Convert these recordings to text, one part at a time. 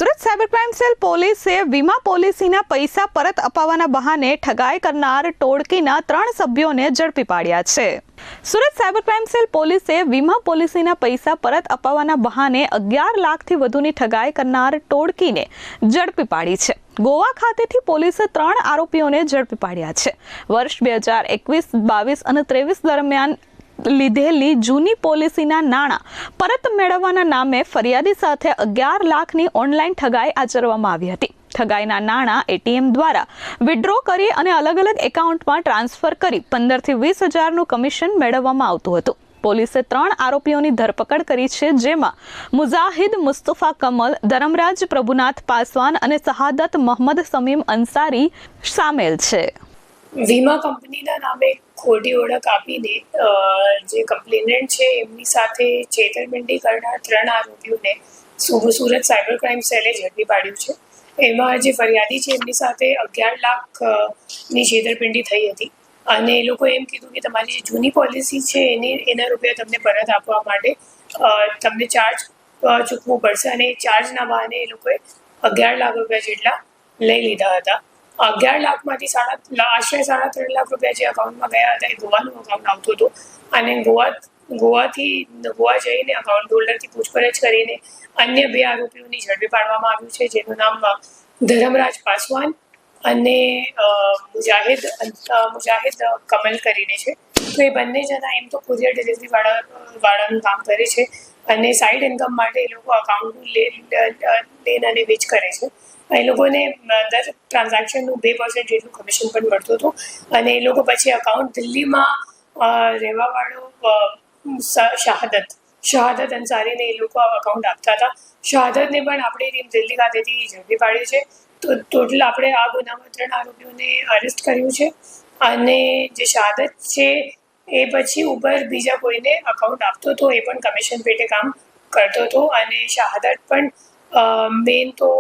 Surat cyber crime cell પોલીસે વીમા પોલિસીના પૈસા પરત અપાવવાના બહાને ઠગાઈ કરનાર ટોળકીના 3 સભ્યોને ઝડપી પાડ્યા છે. સુરત સાયબર ક્રાઇમ સેલ પોલીસે વીમા પોલિસીના પૈસા પરત અપાવવાના બહાને 11 લાખથી વધુની ઠગાઈ કરનાર ટોળકીને ઝડપી પાડી છે. ગોવા ખાતેથી પોલીસે 3 આરોપીઓને ઝડપી પાડ્યા છે. વર્ષ 2021, 22 અને 23 દરમિયાન લીધેલી જૂની પોલિસીના નાણાં પરત મેળવવાના નામે ફરિયાદી સાથે 11 લાખની ઓનલાઈન ઠગાઈ આચરવામાં આવી હતી. ઠગાઈના નાણાં એટીએમ દ્વારા વિડ્રો કરી અને અલગ અલગ એકાઉન્ટમાં ટ્રાન્સફર કરી 15 થી 20 હજારનું કમિશન મેળવવામાં આવતું હતું. પોલીસે 3 આરોપીઓની ધરપકડ કરી છે, જેમાં મુજાહિદ મુસ્તફા કમલ, ધરમરાજ પ્રભુનાથ પાસવાન અને શહાદત મોહમ્મદ સમીમ અંસારી સામેલ છે. વીમા કંપનીના નામે ખોટી ઓળખ આપીને જે કમ્પ્લેનન્ટ છે એમની સાથે છેતરપિંડી કરનાર 3 આરોપીઓને સુરત સાયબર ક્રાઇમ સેલે ઝડપી પાડ્યું છે. એમાં જે ફરિયાદી છે એમની સાથે 11 લાખની છેતરપિંડી થઈ હતી અને એ લોકો એમ કીધું કે તમારી જે જૂની પોલિસી છે એના રૂપિયા તમને પરત આપવા માટે તમને ચાર્જ ચૂકવવું પડશે અને એ ચાર્જના બહાને એ લોકોએ 11 લાખ રૂપિયા જેટલા લઈ લીધા હતા. 11 લાખમાંથી આશરે 3.5 લાખ રૂપિયા જે અકાઉન્ટમાં ગયા હતા એ ગોવાનું અકાઉન્ટ આવતું હતું અને ગોવા જઈને અકાઉન્ટ હોલ્ડરથી પૂછપરછ કરીને અન્ય 2 આરોપીઓની ઝડપી પાડવામાં આવ્યું છે, જેનું નામ ધરમરાજ પાસવાન અને મુજાહિદ કમલ કરીને છે. તો એ બંને જણા એમ તો કુરિયર ડિલિવરી વાળાનું કામ કરે છે અને સાઇડ ઇન્કમ માટે એ લોકો અકાઉન્ટનું લેન અને વેચ કરે છે. એ લોકોને દર ટ્રાન્ઝેક્શનનું 2% જેટલું કમિશન પણ મળતું હતું અને એ લોકો પછી અકાઉન્ટ દિલ્હીમાં રહેવાવાળો શહાદત અંસારીને એ લોકો અકાઉન્ટ આપતા હતા. શહાદતને પણ આપણી ટીમ દિલ્હી ખાતેથી ઝડપી પાડી છે. તો ટોટલ આપણે આ ગુનામાં 3 આરોપીઓને અરેસ્ટ કર્યું છે અને જે શહાદત છે એ પછી ઉપર બીજા કોઈને અકાઉન્ટ આપતો હતો, એ પણ કમિશન પેટે કામ કરતો હતો અને શહાદત પણ મેઇન તો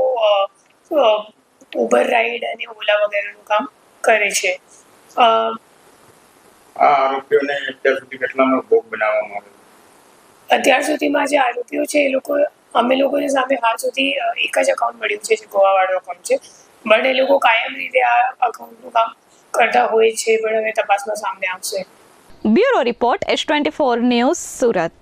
ઉબર રાઈડ અને ઓલા વગેરેનું કામ કરે છે. આ આરોપીઓને અત્યાર સુધી કેટલાનો ભોગ બનાવવામાં આવ્યો? અત્યાર સુધીમાં જે આરોપીઓ છે અમે લોકોની સામે હાલ સુધી એક જ અકાઉન્ટ મળ્યું છે, જે ગોવાવાળો અકાઉન્ટ છે. પણ એ લોકો કાયમ રીતે આ અકાઉન્ટનું કામ કરતા હોય છે, પણ હવે તપાસમાં સામે આવશે. Bureau report H24 news, Surat.